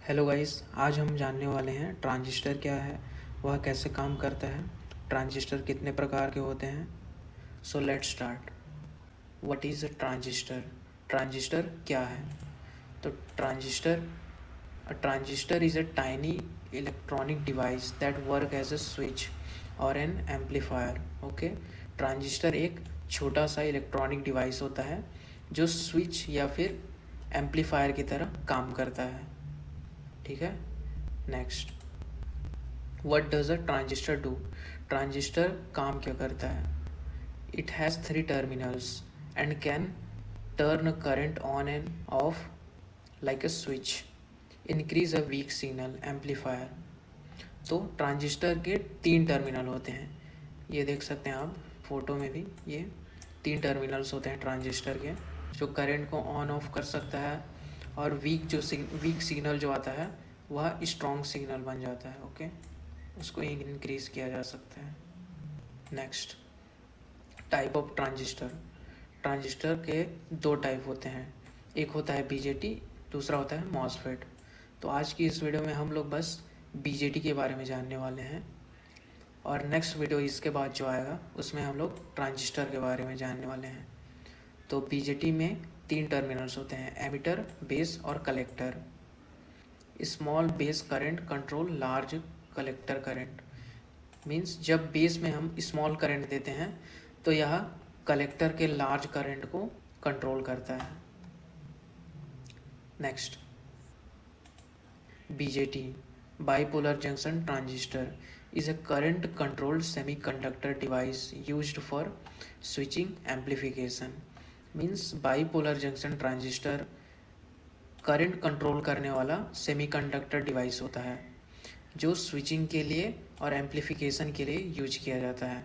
Hello guys, आज हम जानने वाले हैं ट्रांजिस्टर क्या है, वह कैसे काम करता है, ट्रांजिस्टर कितने प्रकार के होते हैं। So let's start. What is a transistor? Transistor क्या है? तो transistor is a tiny electronic device that work as a switch और एन एम्पलीफायर। ओके, ट्रांजिस्टर एक छोटा सा इलेक्ट्रॉनिक डिवाइस होता है जो स्विच या फिर एम्पलीफायर की तरह काम करता है। ठीक है, next, what does a transistor do? Transistor काम क्या करता है? It has 3 terminals and can turn current on end of like a switch, increase a weak signal amplifier. तो ट्रांजिस्टर के 3 टर्मिनल होते हैं, ये देख सकते हैं आप फोटो में भी। ये 3 टर्मिनल्स होते हैं ट्रांजिस्टर के, जो करंट को ऑन ऑफ कर सकता है, और वीक सिग्नल जो आता है वह स्ट्रॉन्ग सिग्नल बन जाता है। ओके, उसको इंक्रीज किया जा सकता है। Next, type of transistor. Transistor के 2 टाइप होते हैं, एक होता है बीजेटी, दूसरा होता है मॉसफेट। तो आज की इस वीडियो में हम लोग बस बीजेटी के बारे में जानने वाले हैं, और नेक्स्ट वीडियो इसके बाद जो आएगा उसमें हम लोग ट्रांजिस्टर के बारे में जानने वाले हैं। तो बीजेटी में 3 टर्मिनल्स होते हैं, एमिटर, बेस और collector. Small base current control large collector current. Means जब बेस में हम स्मॉल करंट देते हैं तो यह कलेक्टर के लार्ज करंट को कंट्रोल करता है। Next, BJT, bipolar junction transistor, is a current controlled semiconductor device used for switching amplification. Means bipolar junction transistor current control करने वाला सेमीकंडक्टर डिवाइस होता है जो स्विचिंग के लिए और एम्पलीफिकेशन के लिए यूज किया जाता है।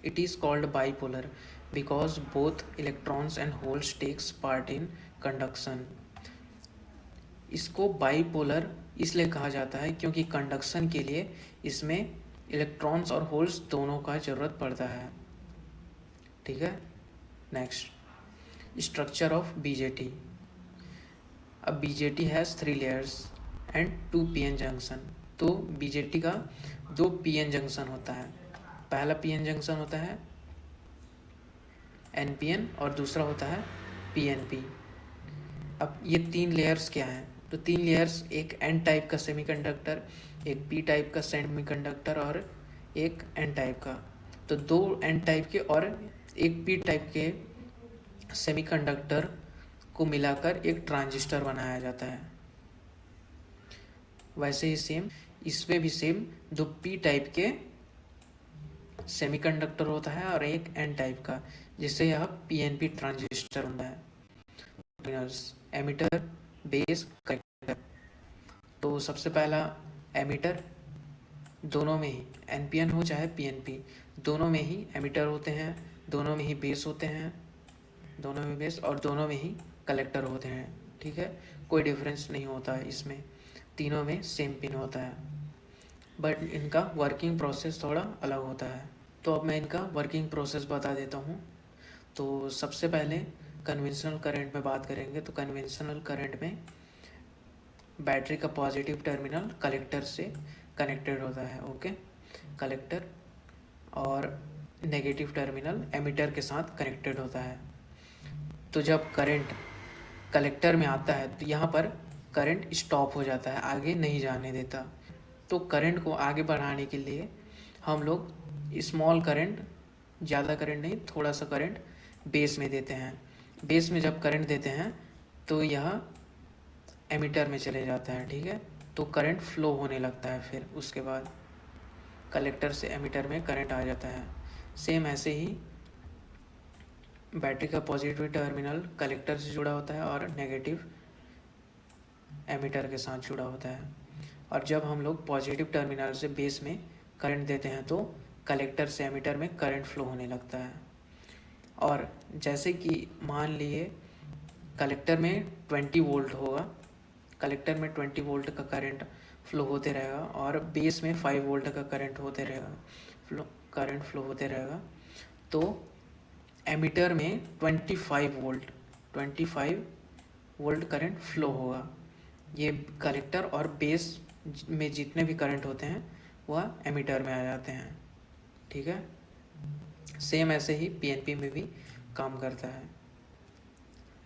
It is called bipolar because both electrons and holes takes part in conduction. इसको बाइपोलर इसलिए कहा जाता है क्योंकि कंडक्शन के लिए इसमें इलेक्ट्रॉन्स और होल्स दोनों का ज़रूरत पड़ता है। ठीक है, नेक्स्ट, स्ट्रक्चर ऑफ बीजेटी। अब BJT has 3 layers and 2 PN junction. तो बीजेटी का 2 पीएन जंक्शन होता है। पहला पीएन जंक्शन होता है एनपीएन और दूसरा होता है पीएनपी। अब ये 3 लेयर्स क्या हैं? तो 3 लेयर्स, एक एन टाइप का सेमीकंडक्टर, एक पी टाइप का सेमीकंडक्टर और एक एन टाइप का। तो 2 एन टाइप के और एक पी टाइप के सेमीकंडक्टर को मिलाकर एक ट्रांजिस्टर बनाया जाता है। वैसे ही सेम इसमें भी सेम 2 पी टाइप के सेमीकंडक्टर होता है और एक एन टाइप का, जिससे यह पीएनपी ट्रांजिस्टर होता है। Emitter, base, collector. तो सबसे पहला एमिटर, दोनों में ही एनपीएन हो चाहे पीएनपी, दोनों में ही एमिटर होते हैं, दोनों में ही बेस होते हैं, दोनों में बेस और दोनों में ही कलेक्टर होते हैं। ठीक है, कोई डिफरेंस नहीं होता है इसमें, तीनों में सेम पिन होता है, बट इनका वर्किंग प्रोसेस थोड़ा अलग होता है। तो अब मैं इनका वर्किंग प्रोसेस बता देता हूँ। तो सबसे पहले कन्वेंशनल करंट में बात करेंगे। तो कन्वेंशनल करंट में बैटरी का पॉजिटिव टर्मिनल कलेक्टर से कनेक्टेड होता है। ओके, कलेक्टर, और नेगेटिव टर्मिनल एमिटर के साथ कनेक्टेड होता है। तो जब करंट कलेक्टर में आता है तो यहाँ पर करंट स्टॉप हो जाता है, आगे नहीं जाने देता। तो करंट को आगे बढ़ाने के लिए हम लोग स्मॉल करंट, ज़्यादा करंट नहीं, थोड़ा सा करंट बेस में देते हैं। बेस में जब करंट देते हैं तो यह एमिटर में चले जाता है। ठीक है, तो करंट फ्लो होने लगता है, फिर उसके बाद कलेक्टर से एमिटर में करंट आ जाता है। सेम ऐसे ही बैटरी का पॉजिटिव टर्मिनल कलेक्टर से जुड़ा होता है और नेगेटिव एमिटर के साथ जुड़ा होता है। और जब हम लोग पॉजिटिव टर्मिनल से बेस में करंट देते हैं तो कलेक्टर से एमिटर में करंट फ्लो होने लगता है। और जैसे कि मान लिए कलेक्टर में 20 वोल्ट होगा, कलेक्टर में 20 वोल्ट का करंट फ्लो होते रहेगा और बेस में 5 वोल्ट का करंट होते रहेगा, करंट फ्लो होते रहेगा। तो एमिटर में 25 वोल्ट करंट फ्लो होगा। ये कलेक्टर और बेस में जितने भी करंट होते हैं वह एमीटर में आ जाते हैं। ठीक है, सेम ऐसे ही पीएनपी में भी काम करता है।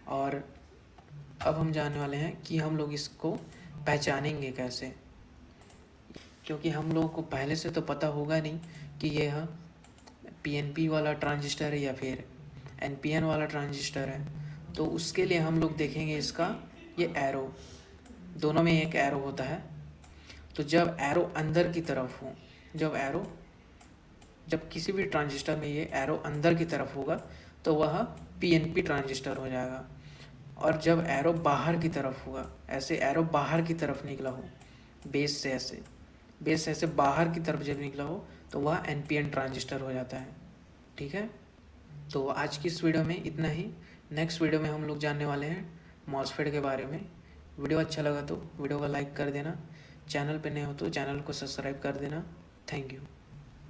और अब हम जानने वाले हैं कि हम लोग इसको पहचानेंगे कैसे, क्योंकि हम लोगों को पहले से तो पता होगा नहीं कि यह पीएनपी वाला ट्रांजिस्टर है या फिर एनपीएन वाला ट्रांजिस्टर है। तो उसके लिए हम लोग देखेंगे इसका ये एरो, दोनों में एक एरो होता है। तो जब एरो अंदर की तरफ हो, जब किसी भी ट्रांजिस्टर में ये एरो अंदर की तरफ होगा तो वह पीएनपी ट्रांजिस्टर हो जाएगा। और जब एरो बाहर की तरफ होगा, ऐसे एरो बाहर की तरफ निकला हो, बेस से ऐसे बाहर की तरफ जब निकला हो तो वह एनपीएन ट्रांजिस्टर हो जाता है। ठीक है, तो आज की इस वीडियो में इतना ही। नेक्स्ट वीडियो में हम लोग जानने वाले हैं मॉसफेट के बारे में। वीडियो अच्छा लगा तो वीडियो को लाइक कर देना, चैनल पे नए हो तो चैनल को सब्सक्राइब कर देना। Thank you.